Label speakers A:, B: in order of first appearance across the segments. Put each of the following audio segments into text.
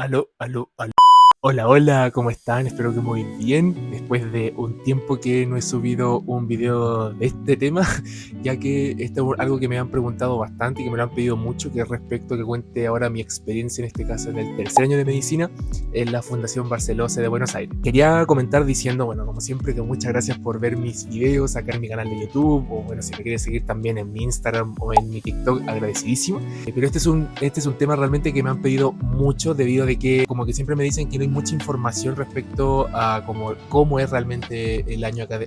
A: Aló, aló, aló. Hola, hola, ¿cómo están? Espero que muy bien. Después de un tiempo que no he subido un video de este tema, ya que esto es algo que me han preguntado bastante y que me lo han pedido mucho, que es respecto a que cuente ahora mi experiencia, en este caso en el tercer año de medicina, en la Fundación Barcelose de Buenos Aires. Quería comentar diciendo, bueno, como siempre, que muchas gracias por ver mis videos acá en mi canal de YouTube, o bueno, si me quieres seguir también en mi Instagram o en mi TikTok, agradecidísimo. Pero este es un tema realmente que me han pedido mucho, debido a de que como que siempre me dicen que no hay mucha información respecto a cómo es realmente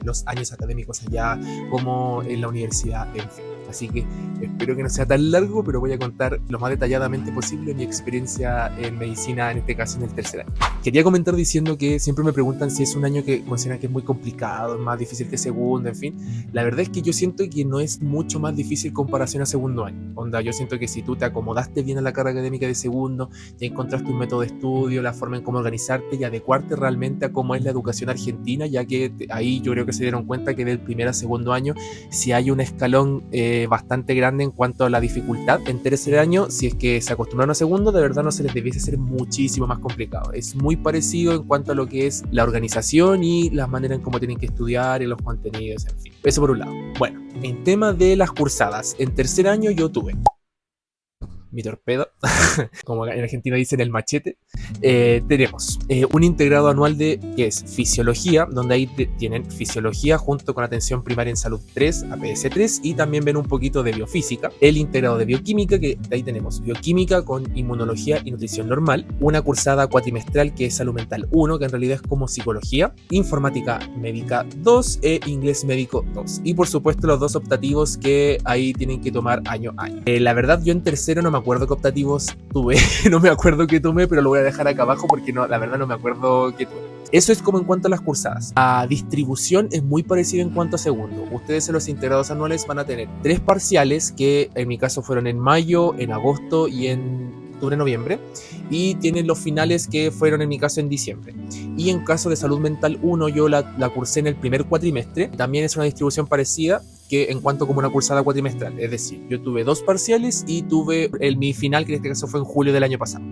A: los años académicos allá, cómo en la universidad, en fin. Así que espero que no sea tan largo, pero voy a contar lo más detalladamente posible mi experiencia en medicina, en este caso en el tercer año. Quería comentar diciendo que siempre me preguntan si es un año que consideran que es muy complicado, más difícil que segundo, en fin. La verdad es que yo siento que no es mucho más difícil en comparación a segundo año. Onda, yo siento que si tú te acomodaste bien a la carga académica de segundo, ya encontraste un método de estudio, la forma en cómo organizarte y adecuarte realmente a cómo es la educación argentina, ya que ahí yo creo que se dieron cuenta que del primer a segundo año si hay un escalón bastante grande en cuanto a la dificultad. En tercer año, si es que se acostumbraron a segundo, de verdad no se les debiese ser muchísimo más complicado. Es muy parecido en cuanto a lo que es la organización y la manera en cómo tienen que estudiar y los contenidos, en fin. Eso por un lado. Bueno, en tema de las cursadas, en tercer año yo tuve mi torpedo, como en Argentina dicen el machete. Tenemos un integrado anual de que es fisiología, donde ahí tienen fisiología junto con atención primaria en salud 3, APS 3, y también ven un poquito de biofísica. El integrado de bioquímica, que de ahí tenemos bioquímica con inmunología y nutrición normal. Una cursada cuatrimestral que es salud mental 1, que en realidad es como psicología, informática médica 2 e inglés médico 2. Y por supuesto los dos optativos que ahí tienen que tomar año a año. La verdad, yo en tercero no me acuerdo qué optativos tuve, no me acuerdo qué tomé, pero lo voy a dejar acá abajo porque no, la verdad no me acuerdo qué tuve. Eso es como en cuanto a las cursadas. La distribución es muy parecida en cuanto a segundo. Ustedes en los integrados anuales van a tener 3 parciales, que en mi caso fueron en mayo, en agosto y en octubre, noviembre, y tienen los finales que fueron en mi caso en diciembre. Y en caso de salud mental 1 yo la cursé en el primer cuatrimestre. También es una distribución parecida que en cuanto como una cursada cuatrimestral, es decir, yo tuve 2 parciales y tuve mi final, que en este caso fue en julio del año pasado.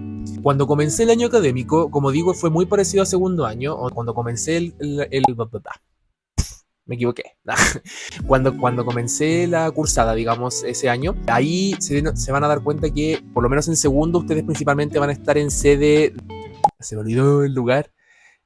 A: Cuando comencé el año académico, como digo, fue muy parecido a segundo año. O cuando comencé me equivoqué. Cuando comencé la cursada, digamos, ese año, ahí se van a dar cuenta que, por lo menos en segundo, ustedes principalmente van a estar en sede. Se me olvidó el lugar.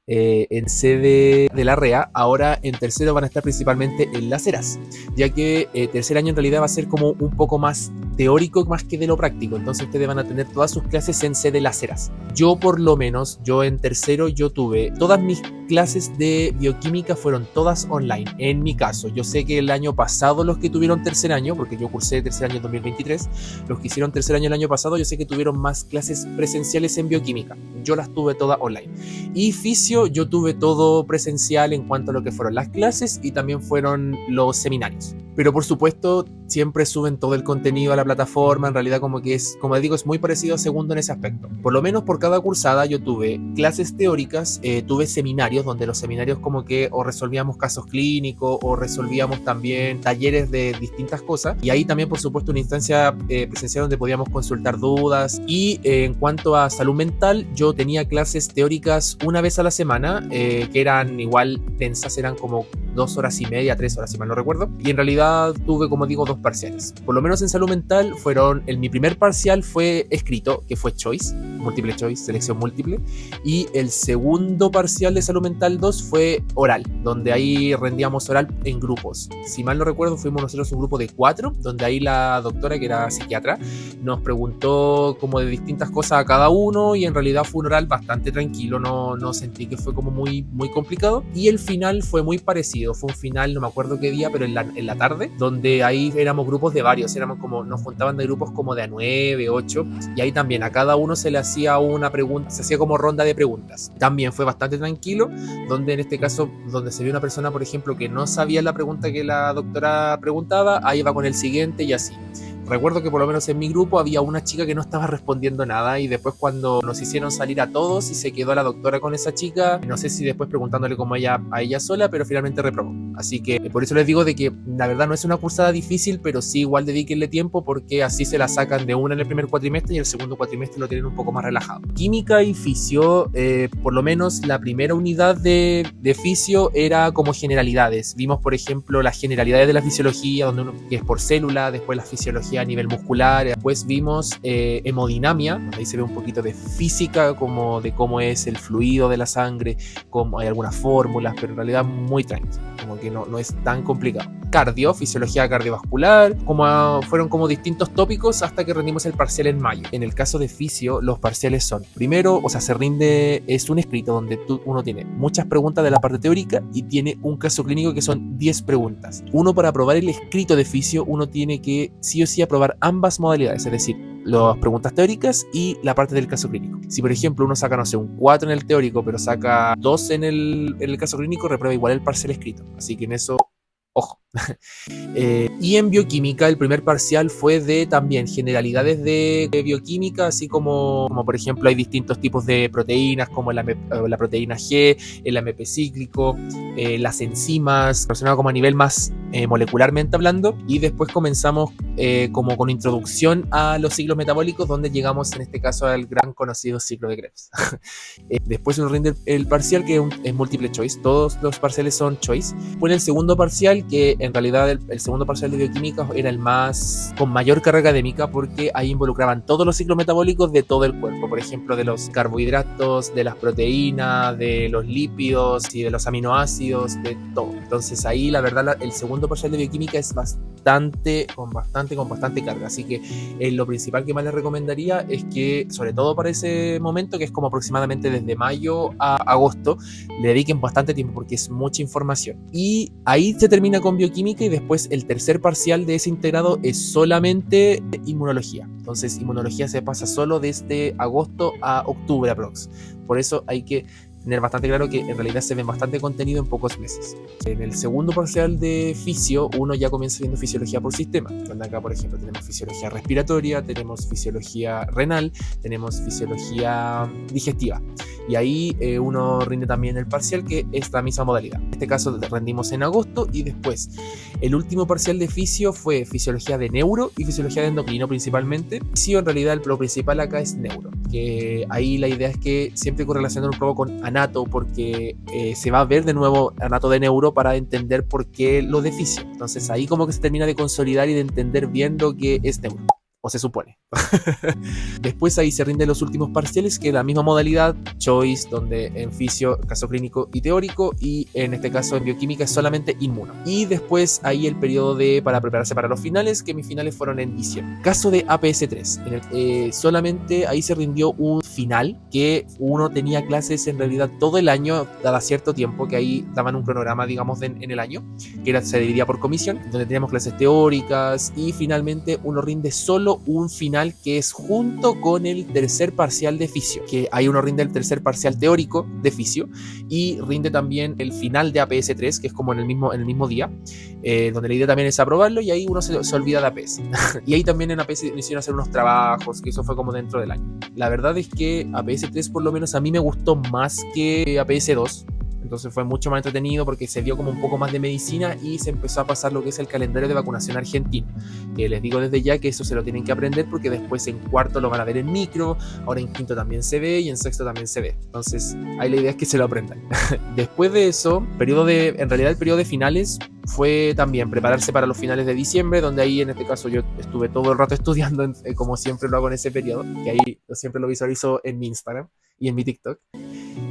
A: En sede de la REA. Ahora en tercero van a estar principalmente en Las Heras, ya que tercer año en realidad va a ser como un poco más teórico más que de lo práctico. Entonces ustedes van a tener todas sus clases en sede Las Heras. Yo por lo menos, yo en tercero, yo tuve todas mis clases de bioquímica fueron todas online. En mi caso, yo sé que el año pasado los que tuvieron tercer año, porque yo cursé tercer año en 2023, los que hicieron tercer año el año pasado, yo sé que tuvieron más clases presenciales en bioquímica. Yo las tuve todas online. Y fisio, yo tuve todo presencial en cuanto a lo que fueron las clases y también fueron los seminarios. Pero por supuesto, siempre suben todo el contenido a la plataforma. En realidad, como que es, como les digo, es muy parecido a segundo en ese aspecto. Por lo menos por cada cursada yo tuve clases teóricas, tuve seminarios, donde los seminarios como que o resolvíamos casos clínicos o resolvíamos también talleres de distintas cosas. Y ahí también, por supuesto, una instancia presencial donde podíamos consultar dudas. Y en cuanto a salud mental, yo tenía clases teóricas una vez a la semana, que eran igual densas, eran como 2 horas y media, 3 horas, si mal no recuerdo. Y en realidad tuve, como digo, 2 parciales. Por lo menos en salud mental mi primer parcial fue escrito, que fue choice, múltiple choice, selección múltiple. Y el segundo parcial de salud mental 2 fue oral, donde ahí rendíamos oral en grupos. Si mal no recuerdo, fuimos nosotros un grupo de 4, donde ahí la doctora, que era psiquiatra, nos preguntó como de distintas cosas a cada uno, y en realidad fue un oral bastante tranquilo, no sentí que fue como muy, muy complicado. Y el final fue muy parecido, fue un final, no me acuerdo qué día, pero en la tarde, donde ahí éramos grupos de varios, nos juntaban de grupos como de a 9, 8, y ahí también a cada uno se le hacía una pregunta, se hacía como ronda de preguntas. También fue bastante tranquilo, donde en este caso, donde se vio una persona, por ejemplo, que no sabía la pregunta que la doctora preguntaba, ahí va con el siguiente y así. recuerdo que por lo menos en mi grupo había una chica que no estaba respondiendo nada y después cuando nos hicieron salir a todos y se quedó la doctora con esa chica, no sé si después preguntándole como a ella sola, pero finalmente reprobó. Así que por eso les digo de que la verdad no es una cursada difícil, pero sí igual dedíquenle tiempo porque así se la sacan de una en el primer cuatrimestre y el segundo cuatrimestre lo tienen un poco más relajado. Química y fisio, por lo menos la primera unidad de fisio era como generalidades. Vimos por ejemplo las generalidades de la fisiología, que es por célula, después la fisiología a nivel muscular, después vimos hemodinamia, donde ahí se ve un poquito de física, como de cómo es el fluido de la sangre, como hay algunas fórmulas, pero en realidad muy tranquilo, como que no es tan complicado. Cardio, fisiología cardiovascular, fueron como distintos tópicos hasta que rendimos el parcial en mayo. En el caso de fisio, los parciales son, primero, se rinde, es un escrito donde uno tiene muchas preguntas de la parte teórica y tiene un caso clínico que son 10 preguntas. Uno, para aprobar el escrito de fisio, uno tiene que sí o sí aprobar ambas modalidades, es decir, las preguntas teóricas y la parte del caso clínico. Si por ejemplo uno saca, no sé, un 4 en el teórico, pero saca 2 en el caso clínico, reprueba igual el parcial escrito. Así que en eso, ojo. Y en bioquímica el primer parcial fue de también generalidades de bioquímica, así como por ejemplo hay distintos tipos de proteínas como la proteína G, el AMP cíclico, las enzimas, relacionado como a nivel más molecularmente hablando, y después comenzamos como con introducción a los ciclos metabólicos, donde llegamos en este caso al gran conocido ciclo de Krebs. Después uno rinde el parcial que es múltiple choice, todos los parciales son choice. Fue el segundo parcial que en realidad el segundo parcial de bioquímica era el más con mayor carga académica porque ahí involucraban todos los ciclos metabólicos de todo el cuerpo, por ejemplo de los carbohidratos, de las proteínas, de los lípidos y de los aminoácidos, de todo. Entonces ahí la verdad el segundo parcial de bioquímica es con bastante carga, así que lo principal que más les recomendaría es que sobre todo para ese momento, que es como aproximadamente desde mayo a agosto, le dediquen bastante tiempo porque es mucha información. Y ahí se termina con bioquímica y después el tercer parcial de ese integrado es solamente inmunología. Entonces inmunología se pasa solo desde agosto a octubre aprox. Por eso hay que tener bastante claro que en realidad se ve bastante contenido en pocos meses. En el segundo parcial de fisio, uno ya comienza viendo fisiología por sistema, donde acá por ejemplo tenemos fisiología respiratoria, tenemos fisiología renal, tenemos fisiología digestiva. Y ahí uno rinde también el parcial, que es la misma modalidad. En este caso rendimos en agosto, y después el último parcial de fisio fue fisiología de neuro y fisiología de endocrino principalmente. Fisio en realidad lo principal acá es neuro, que ahí la idea es que siempre correlacionar un poco con anato, porque se va a ver de nuevo anato de neuro para entender por qué lo de fisio. Entonces ahí como que se termina de consolidar y de entender bien lo que es neuro, o se supone. Después ahí se rinden los últimos parciales, que es la misma modalidad, choice, donde en fisio, caso clínico y teórico, y en este caso en bioquímica es solamente inmuno. Y después ahí el periodo para prepararse para los finales, que mis finales fueron en diciembre. Caso de APS3, solamente ahí se rindió un final, que uno tenía clases en realidad todo el año, cada cierto tiempo, que ahí daban un cronograma, digamos, en el año, que se dividía por comisión, donde teníamos clases teóricas, y finalmente uno rinde solo un final que es junto con el tercer parcial de fisio, que ahí uno rinde el tercer parcial teórico de fisio y rinde también el final de APS3, que es como en el mismo día, donde la idea también es aprobarlo, y ahí uno se olvida de APS. Y ahí también en APS me hicieron hacer unos trabajos, que eso fue como dentro del año. La verdad es que APS3 por lo menos a mí me gustó más que APS2. Entonces fue mucho más entretenido porque se vio como un poco más de medicina y se empezó a pasar lo que es el calendario de vacunación argentino. Les digo desde ya que eso se lo tienen que aprender porque después en cuarto lo van a ver en micro, ahora en quinto también se ve y en sexto también se ve. Entonces ahí la idea es que se lo aprendan. Después de eso, en realidad el periodo de finales fue también prepararse para los finales de diciembre, donde ahí en este caso yo estuve todo el rato estudiando, como siempre lo hago en ese periodo, que ahí siempre lo visualizo en mi Instagram y en mi TikTok.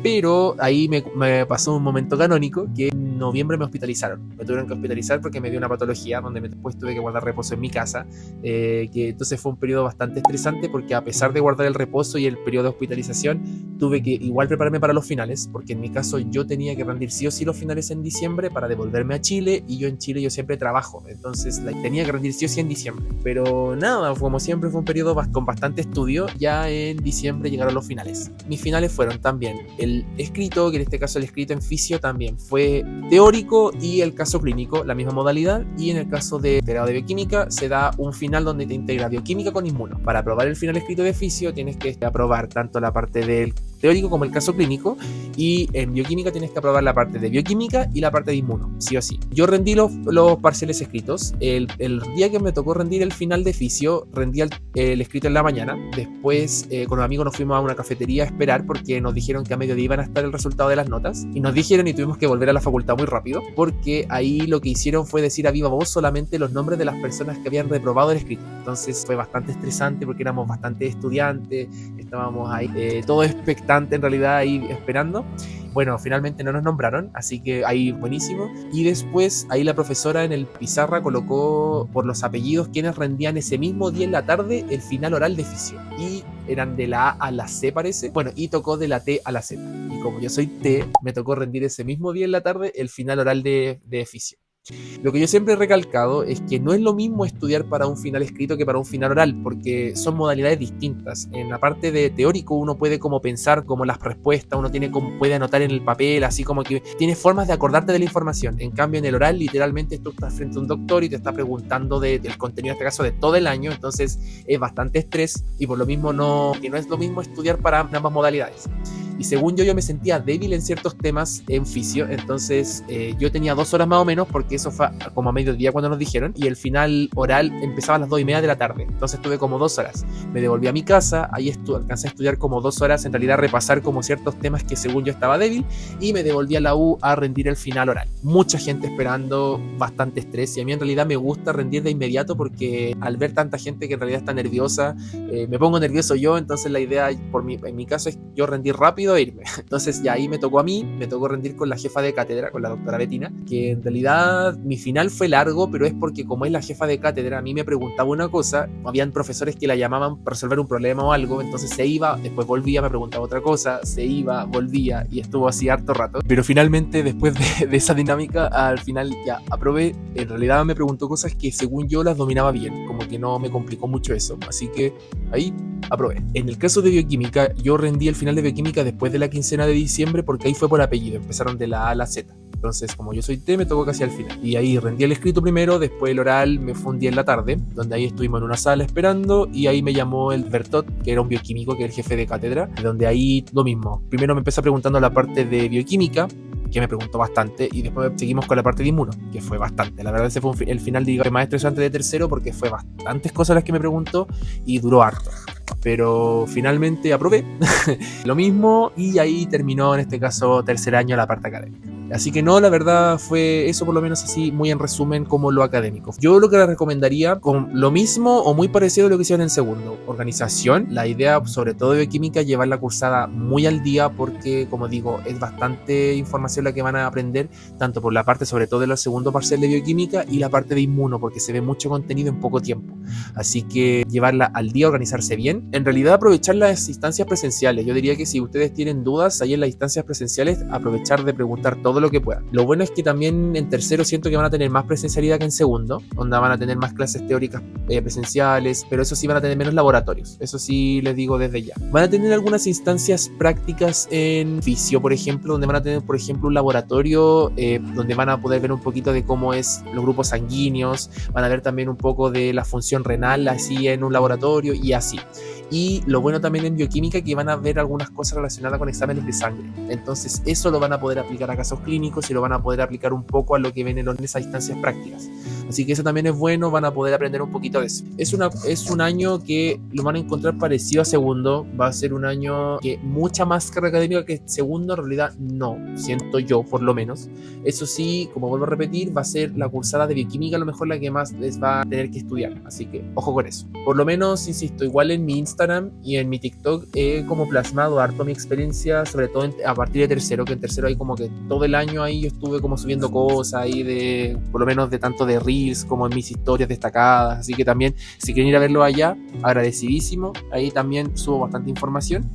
A: Pero ahí me pasó un momento canónico, que en noviembre me hospitalizaron. Me tuvieron que hospitalizar porque me dio una patología donde después tuve que guardar reposo en mi casa, que entonces fue un periodo bastante estresante porque a pesar de guardar el reposo y el periodo de hospitalización, tuve que igual prepararme para los finales, porque en mi caso yo tenía que rendir sí o sí los finales en diciembre para devolverme a Chile, y yo en Chile yo siempre trabajo, entonces tenía que rendir sí o sí en diciembre. Pero nada, como siempre fue un periodo con bastante estudio. Ya en diciembre llegaron los finales. Mis finales fueron también el escrito, que en este caso el escrito en fisio también fue teórico y el caso clínico, la misma modalidad, y en el caso de grado de bioquímica se da un final donde te integra bioquímica con inmuno. Para aprobar el final escrito de fisio tienes que aprobar tanto la parte del teórico como el caso clínico, y en bioquímica tienes que aprobar la parte de bioquímica y la parte de inmuno, sí o sí. Yo rendí los parciales escritos. El día que me tocó rendir el final de fisio, rendí el escrito en la mañana. Después con los amigos nos fuimos a una cafetería a esperar porque nos dijeron que a mediodía iban a estar el resultado de las notas, y nos dijeron y tuvimos que volver a la facultad muy rápido porque ahí lo que hicieron fue decir a viva voz solamente los nombres de las personas que habían reprobado el escrito. Entonces fue bastante estresante porque éramos bastante estudiantes, estábamos ahí todo expectante en realidad ahí esperando. Bueno, finalmente no nos nombraron, así que ahí buenísimo. Y después ahí la profesora en el pizarra colocó por los apellidos quienes rendían ese mismo día en la tarde el final oral de fisio. Y eran de la A a la C, parece. Bueno, y tocó de la T a la Z. Y como yo soy T, me tocó rendir ese mismo día en la tarde el final oral de fisio. Lo que yo siempre he recalcado es que no es lo mismo estudiar para un final escrito que para un final oral, porque son modalidades distintas. En la parte de teórico uno puede como pensar como las respuestas, uno puede anotar en el papel, así como que tienes formas de acordarte de la información. En cambio en el oral literalmente tú estás frente a un doctor y te está preguntando del contenido, en este caso de todo el año, entonces es bastante estrés, y por lo mismo no es lo mismo estudiar para ambas modalidades. Y según yo me sentía débil en ciertos temas en fisio, entonces yo tenía 2 horas más o menos, porque eso fue como a mediodía cuando nos dijeron, y el final oral empezaba a las 2:30 de la tarde, entonces tuve como 2 horas. Me devolví a mi casa, ahí alcancé a estudiar como 2 horas, en realidad repasar como ciertos temas que según yo estaba débil, y me devolví a la U a rendir el final oral. Mucha gente esperando, bastante estrés, y a mí en realidad me gusta rendir de inmediato porque al ver tanta gente que en realidad está nerviosa, me pongo nervioso yo, entonces la idea en mi caso es yo rendir rápido e irme. Entonces ya ahí me tocó rendir con la jefa de cátedra, con la doctora Betina, que en realidad mi final fue largo, pero es porque como es la jefa de cátedra, a mí me preguntaba una cosa, habían profesores que la llamaban para resolver un problema o algo, entonces se iba, después volvía, me preguntaba otra cosa, se iba, volvía, y estuvo así harto rato. Pero finalmente, después de esa dinámica, al final ya aprobé. En realidad me preguntó cosas que según yo las dominaba bien, como que no me complicó mucho eso, así que ahí aprobé. En el caso de bioquímica, yo rendí el final de bioquímica después de la quincena de diciembre, porque ahí fue por apellido, empezaron de la A a la Z. Entonces, como yo soy T, me tocó casi al final. Y ahí rendí el escrito primero, después el oral me fue un día en la tarde, donde ahí estuvimos en una sala esperando, y ahí me llamó el Bertot, que era un bioquímico, que es el jefe de cátedra, donde ahí lo mismo. Primero me empezó preguntando la parte de bioquímica, que me preguntó bastante, y después seguimos con la parte de inmuno, que fue bastante. La verdad ese fue el final, digamos, más estresante de tercero, porque fue bastantes cosas las que me preguntó y duró harto. Pero finalmente aprobé lo mismo, y ahí terminó en este caso tercer año la parte académica. Así que no, la verdad fue eso, por lo menos así, muy en resumen, como lo académico. Yo lo que les recomendaría, con lo mismo o muy parecido a lo que hicieron en segundo: organización. La idea, sobre todo de bioquímica, llevar la cursada muy al día, porque, como digo, es bastante información la que van a aprender, tanto por la parte, sobre todo, del segundo parcial de bioquímica, y la parte de inmuno, porque se ve mucho contenido en poco tiempo. Así que llevarla al día, organizarse bien. En realidad, aprovechar las instancias presenciales. Yo diría que si ustedes tienen dudas ahí en las instancias presenciales, aprovechar de preguntar todo lo que puedan. Lo bueno es que también en tercero siento que van a tener más presencialidad que en segundo, donde van a tener más clases teóricas presenciales, pero eso sí van a tener menos laboratorios. Eso sí les digo desde ya. Van a tener algunas instancias prácticas en fisio, por ejemplo, donde van a tener, por ejemplo, un laboratorio donde van a poder ver un poquito de cómo es los grupos sanguíneos, van a ver también un poco de la función renal así en un laboratorio y así. Y lo bueno también en bioquímica, que van a ver algunas cosas relacionadas con exámenes de sangre. Entonces eso lo van a poder aplicar a casos clínicos y lo van a poder aplicar un poco a lo que ven en esas instancias prácticas. Así que eso también es bueno, van a poder aprender un poquito de eso. Es un año que lo van a encontrar parecido a segundo. Va a ser un año que mucha más carga académica que segundo, en realidad no, siento yo por lo menos. Eso sí, como vuelvo a repetir, va a ser la cursada de bioquímica a lo mejor la que más les va a tener que estudiar. Así que ojo con eso. Por lo menos, insisto, igual en mi Instagram y en mi TikTok he como plasmado harto mi experiencia, sobre todo a partir de tercero, que en tercero hay como que todo el año ahí yo estuve como subiendo cosas ahí de, por lo menos de tanto de Reels como en mis historias destacadas. Así que también, si quieren ir a verlo allá, agradecidísimo. Ahí también subo bastante información.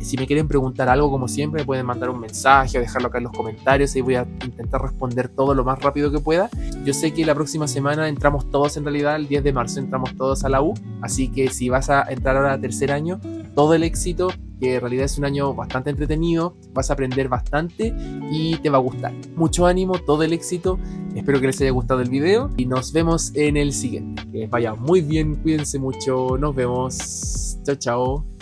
A: Si me quieren preguntar algo, como siempre, me pueden mandar un mensaje o dejarlo acá en los comentarios, y voy a intentar responder todo lo más rápido que pueda. Yo sé que la próxima semana entramos todos, en realidad el 10 de marzo entramos todos a la U, así que si vas a entrar ahora a tercer año, todo el éxito, que en realidad es un año bastante entretenido, vas a aprender bastante y te va a gustar. Mucho ánimo, todo el éxito, espero que les haya gustado el video y nos vemos en el siguiente. Que les vaya muy bien, cuídense mucho, nos vemos, chao chao.